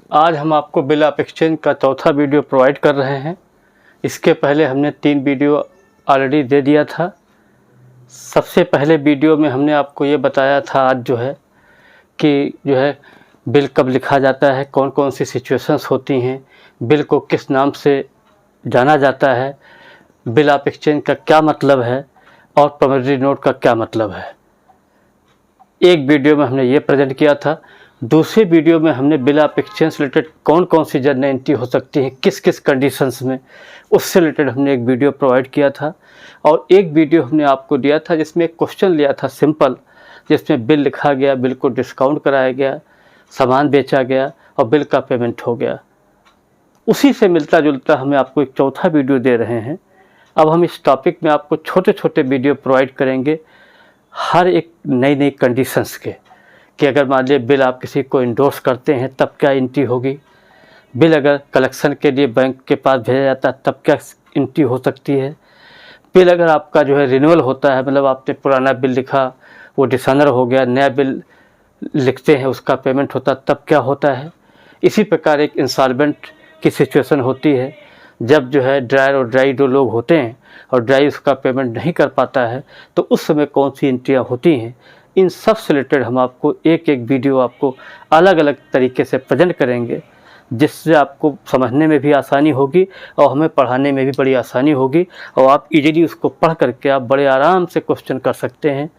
आज हम आपको बिल ऑफ एक्सचेंज का चौथा वीडियो प्रोवाइड कर रहे हैं। इसके पहले हमने 3 वीडियो ऑलरेडी दे दिया था। सबसे पहले वीडियो में हमने आपको ये बताया था आज कि बिल कब लिखा जाता है, कौन कौन सी सिचुएशंस होती हैं, बिल को किस नाम से जाना जाता है, बिल ऑफ एक्सचेंज का क्या मतलब है और प्रॉमिसरी नोट का क्या मतलब है। एक वीडियो में हमने ये प्रेजेंट किया था। दूसरे वीडियो में हमने बिल ऑफ एक्सचेंज रिलेटेड कौन कौन सी जर्नल एंट्री हो सकती है, किस किस कंडीशंस में, उससे रिलेटेड हमने एक वीडियो प्रोवाइड किया था। और एक वीडियो हमने आपको दिया था जिसमें एक क्वेश्चन लिया था सिंपल, जिसमें बिल लिखा गया, बिल को डिस्काउंट कराया गया, सामान बेचा गया और बिल का पेमेंट हो गया। उसी से मिलता जुलता हमें आपको एक चौथा वीडियो दे रहे हैं। अब हम इस टॉपिक में आपको छोटे छोटे वीडियो प्रोवाइड करेंगे हर एक नई नई कंडीशंस के, कि अगर मान लीजिए बिल आप किसी को इंडोर्स करते हैं तब क्या एंट्री होगी, बिल अगर कलेक्शन के लिए बैंक के पास भेजा जाता है तब क्या एंट्री हो सकती है, बिल अगर आपका रिन्यूअल होता है, मतलब आपने पुराना बिल लिखा वो डिसऑनर हो गया, नया बिल लिखते हैं उसका पेमेंट होता तब क्या होता है। इसी प्रकार एक इंसॉल्वेंट की सिचुएशन होती है, जब ड्रायर और ड्राई दो लोग होते हैं और ड्राई उसका पेमेंट नहीं कर पाता है तो उस समय कौन सी एंट्रियाँ होती हैं। इन सब से रिलेटेड हम आपको एक एक वीडियो आपको अलग अलग तरीके से प्रेजेंट करेंगे, जिससे आपको समझने में भी आसानी होगी और हमें पढ़ाने में भी बड़ी आसानी होगी और आप इजीली उसको पढ़ करके आप बड़े आराम से क्वेश्चन कर सकते हैं।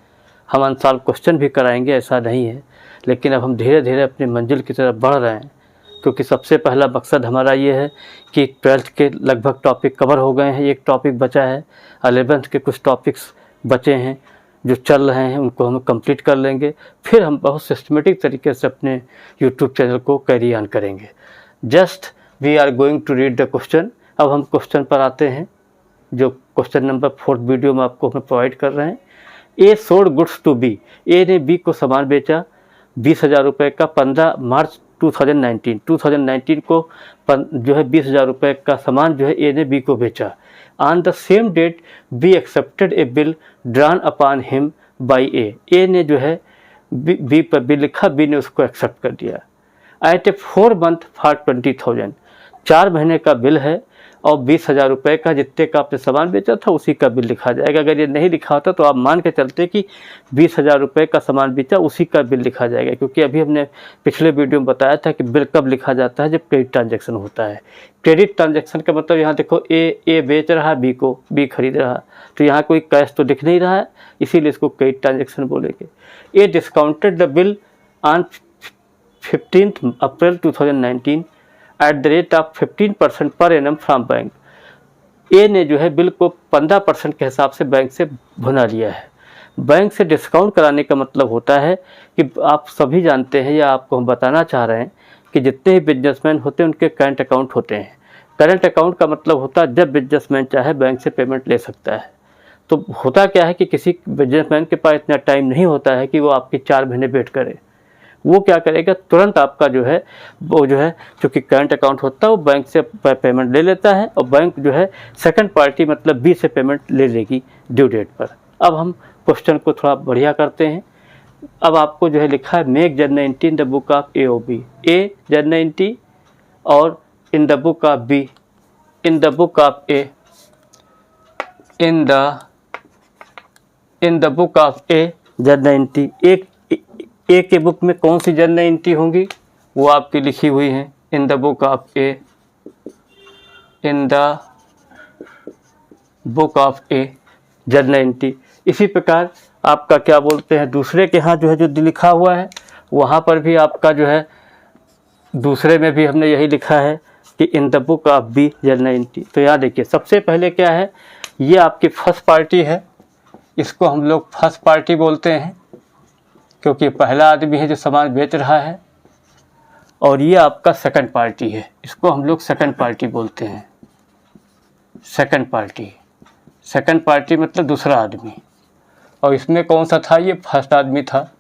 हम अनसॉल्व क्वेश्चन भी कराएंगे, ऐसा नहीं है, लेकिन अब हम धीरे धीरे अपनी मंजिल की तरफ बढ़ रहे हैं, क्योंकि सबसे पहला मकसद हमारा ये है कि 12th के लगभग टॉपिक कवर हो गए हैं, एक टॉपिक बचा है, 11th के कुछ टॉपिक्स बचे हैं जो चल रहे हैं, उनको हम कंप्लीट कर लेंगे, फिर हम बहुत सिस्टमेटिक तरीके से अपने यूट्यूब चैनल को कैरी ऑन करेंगे। Just we are going to read the question. अब हम क्वेश्चन पर आते हैं, जो क्वेश्चन नंबर 4 वीडियो में आपको हम प्रोवाइड कर रहे हैं। A sold goods to B, A ने बी को सामान बेचा 20,000 रुपये का 15 मार्च 2019 को 20,000 रुपये का सामान ए ने बी को बेचा। On the same date B accepted a bill drawn upon him by A, A ने बी पर बिल लिखा, बी ने उसको एक्सेप्ट कर दिया। एट ए 4 month फॉर 20,000, 4 महीने का बिल है और 20,000 रुपये का जितने का आपने सामान बेचा था उसी का बिल लिखा जाएगा। अगर ये नहीं लिखा होता तो आप मान के चलते कि 20,000 रुपये का सामान बेचा उसी का बिल लिखा जाएगा, क्योंकि अभी हमने पिछले वीडियो में बताया था कि बिल कब लिखा जाता है, जब क्रेडिट ट्रांजैक्शन होता है। क्रेडिट ट्रांजैक्शन का मतलब यहाँ देखो, ए बेच रहा है बी को, बी खरीद रहा, तो यहाँ कोई कैश तो दिख नहीं रहा है, इसीलिए इसको क्रेडिट ट्रांजैक्शन बोलेंगे। A discounted the bill on 15 April 2019 at the rate of 15% per annum from bank, ए ने बिल को 15% के हिसाब से बैंक से भुना लिया है। बैंक से डिस्काउंट कराने का मतलब होता है कि आप सभी जानते हैं, या आपको हम बताना चाह रहे हैं कि जितने ही बिजनेसमैन होते हैं उनके करंट अकाउंट होते हैं। करंट अकाउंट का मतलब होता है जब बिजनेसमैन चाहे बैंक से पेमेंट ले सकता है। तो होता क्या है कि किसी बिजनेसमैन के पास इतना टाइम नहीं होता है कि वो आपकी 4 महीने वेट करे। वो क्या करेगा, तुरंत आपका चूँकि करंट अकाउंट होता है वो बैंक से पेमेंट ले लेता है, और बैंक सेकंड पार्टी मतलब बी से पेमेंट ले लेगी ड्यू डेट पर। अब हम क्वेश्चन को थोड़ा बढ़िया करते हैं। अब आपको लिखा है make journal entry in the book of A or B, A journal entry और in the book of B, in the book of A, in the book of A journal entry. A के book में कौन सी journal entry होंगी वो आपकी लिखी हुई हैं, इन the book of A, in the book of A journal entry. इसी प्रकार आपका क्या बोलते हैं, दूसरे के यहाँ जो लिखा हुआ है वहाँ पर भी आपका दूसरे में भी हमने यही लिखा है कि in the book of B journal entry. तो यहाँ देखिए, सबसे पहले क्या है, ये आपकी फर्स्ट पार्टी है, इसको हम लोग फर्स्ट पार्टी बोलते हैं क्योंकि पहला आदमी है जो सामान बेच रहा है, और ये आपका सेकंड पार्टी है, इसको हम लोग सेकंड पार्टी बोलते हैं। सेकंड पार्टी मतलब दूसरा आदमी, और इसमें कौन सा था, ये फर्स्ट आदमी था।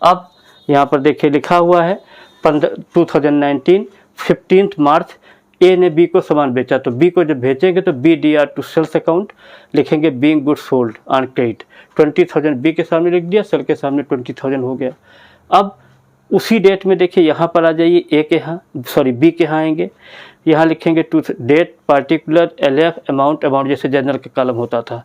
अब यहाँ पर देखिए लिखा हुआ है 2019 15 मार्च ए ने बी को सामान बेचा, तो बी को जब भेजेंगे तो B D R to sales account लिखेंगे, being good sold on credit 20,000 B के सामने लिख दिया, सेल के सामने 20,000 हो गया। अब उसी डेट में देखिए यहाँ पर आ जाइए, ए के यहाँ सॉरी बी के यहाँ आएंगे, यहाँ लिखेंगे to date particular LF amount जैसे जनरल का कॉलम होता था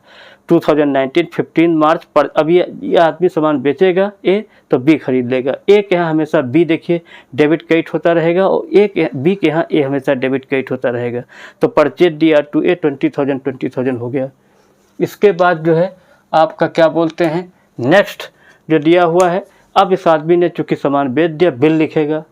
2019 15 मार्च पर। अब ये आदमी सामान बेचेगा ए तो बी खरीद लेगा। ए के यहाँ हमेशा बी देखिए डेबिट क्रेडिट होता रहेगा और बी के यहाँ ए हमेशा डेबिट क्रेडिट होता रहेगा। तो परचेज DR2A 20,000 हो गया। इसके बाद जो है आपका क्या बोलते हैं, नेक्स्ट जो दिया हुआ है, अब इस आदमी ने चूँकि सामान बेच दिया, बिल लिखेगा।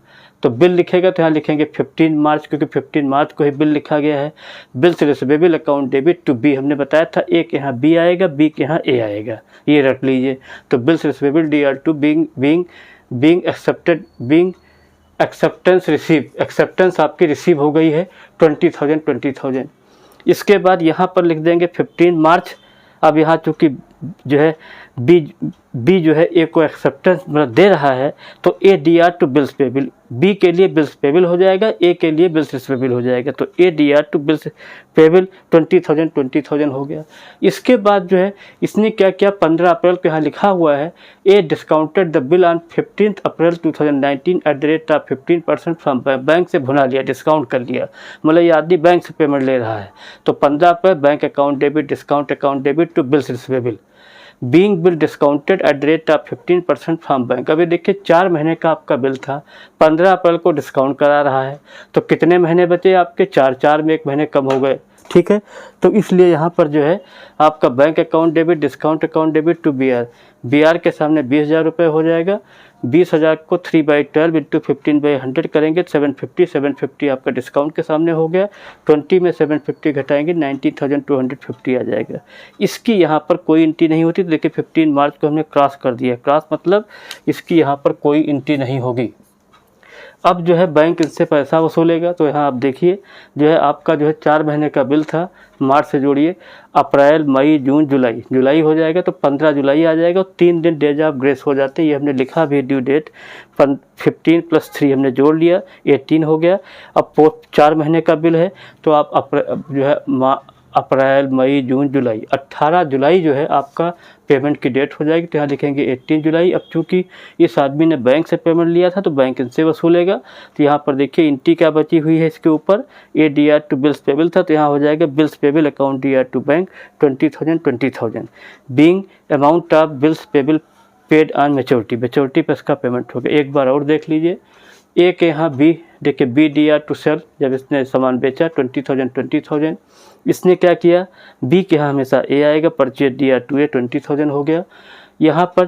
तो बिल लिखेगा तो यहाँ लिखेंगे 15 मार्च, क्योंकि 15 मार्च को ही बिल लिखा गया है। बिल से receivable account debit to B, हमने बताया था ए के यहाँ बी आएगा, बी के यहाँ ए आएगा, ये रख लीजिए। तो बिल से receivable DR2 being acceptance receive, acceptance आपकी रिसीव हो गई है 20,000। इसके बाद यहाँ पर लिख देंगे 15 मार्च। अब यहाँ चूँकि जो है बी जो है ए को एक्सेप्टेंस मतलब दे रहा है, तो ए DR2 बिल्स पेबल, बी के लिए बिल्स पेबल हो जाएगा, ए के लिए बिल्स रिसीवेबल हो जाएगा। तो ए DR2 बिल्स पेबल 20,000 हो गया। इसके बाद जो है इसने क्या किया, 15 अप्रैल को यहाँ लिखा हुआ है, A discounted the bill on 15 April 2019 at the rate of 15% from bank से भुना लिया, डिस्काउंट कर लिया, मतलब ये आदमी बैंक से पेमेंट ले रहा है। तो 15 April bank account debit, discount account debit to bills receivable being bill discounted at the rate of 15% from bank. अभी देखिए 4 महीने का आपका बिल था, 15 अप्रैल को डिस्काउंट करा रहा है, तो कितने महीने बचे आपके, 4 में 1 महीने कम हो गए, ठीक है। तो इसलिए यहाँ पर जो है आपका bank account debit, discount account debit to BR के सामने 20,000 रुपये हो जाएगा। 20,000 को 3/12 इंटू 15/100 करेंगे, 750 आपका डिस्काउंट के सामने हो गया। 20 में 750 घटाएंगे, 19,250 आ जाएगा। इसकी यहाँ पर कोई एंट्री नहीं होती। तो देखिए 15 मार्च को हमने क्रॉस कर दिया, क्रॉस मतलब इसकी यहाँ पर कोई एंट्री नहीं होगी। अब जो है बैंक इनसे पैसा वसूलेगा। तो यहाँ आप देखिए जो है आपका जो है 4 महीने का बिल था, मार्च से जोड़िए, अप्रैल मई जून जुलाई हो जाएगा, तो 15 जुलाई आ जाएगा। और 3 दिन डेज ऑफ ग्रेस हो जाते हैं, ये हमने लिखा भी ड्यू डेट 15 + 3 हमने जोड़ लिया, 18 हो गया। अब 4 महीने का बिल है, तो आप जो है अप्रैल मई जून जुलाई, 18 जुलाई जो है आपका पेमेंट की डेट हो जाएगी। तो यहाँ लिखेंगे 18 जुलाई। अब चूँकि इस आदमी ने बैंक से पेमेंट लिया था तो बैंक इनसे वसूलेगा। तो यहाँ पर देखिए एंट्री क्या बची हुई है इसके ऊपर, ए DR2 बिल्स पेबल था, तो यहाँ हो जाएगा bills payable account DR2 bank 20,000 being amount of bills payable paid on maturity पर इसका पेमेंट हो गया। एक बार और देख लीजिए, ए के यहाँ बी, देखिए बी DR2 सेल, जब इसने सामान बेचा 20,000, इसने क्या किया, बी के यहाँ हमेशा ए आएगा, परचेज DR2A 20,000 हो गया। यहाँ पर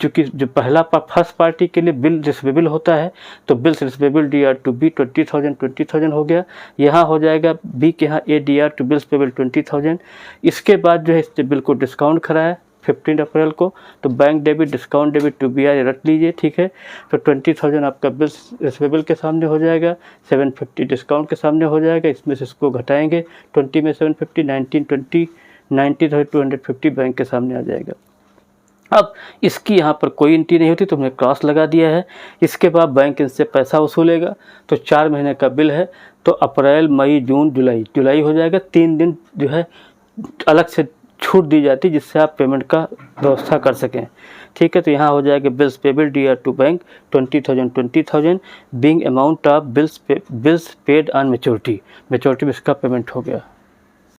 चूँकि जो पहला फर्स्ट पार्टी के लिए बिल रिसीवेबल होता है, तो बिल रिसीवेबल DR2B 20,000 हो गया। यहाँ हो जाएगा बी के यहाँ ए DR2 बिल्स पेबल 20,000। इसके बाद जो है इस बिल को डिस्काउंट कराया 15 अप्रैल को, तो bank debit, discount debit to BR रख लीजिए, ठीक है। तो 20,000 आपका बिल रिसीवेबल के सामने हो जाएगा, 750 डिस्काउंट के सामने हो जाएगा, इसमें से इसको घटाएंगे, 20 में 750, 19,250 बैंक के सामने आ जाएगा। अब इसकी यहाँ पर कोई एंट्री नहीं होती, तो हमने क्रॉस लगा दिया है। इसके बाद बैंक इनसे पैसा वसूलेगा। तो 4 महीने का बिल है, तो अप्रैल मई जून जुलाई हो जाएगा। 3 दिन जो है अलग से छूट दी जाती, जिससे आप पेमेंट का व्यवस्था कर सकें, ठीक है। तो यहाँ हो जाएगा bills payable DR2 bank 20,000 being amount of bills paid on maturity में इसका पेमेंट हो गया।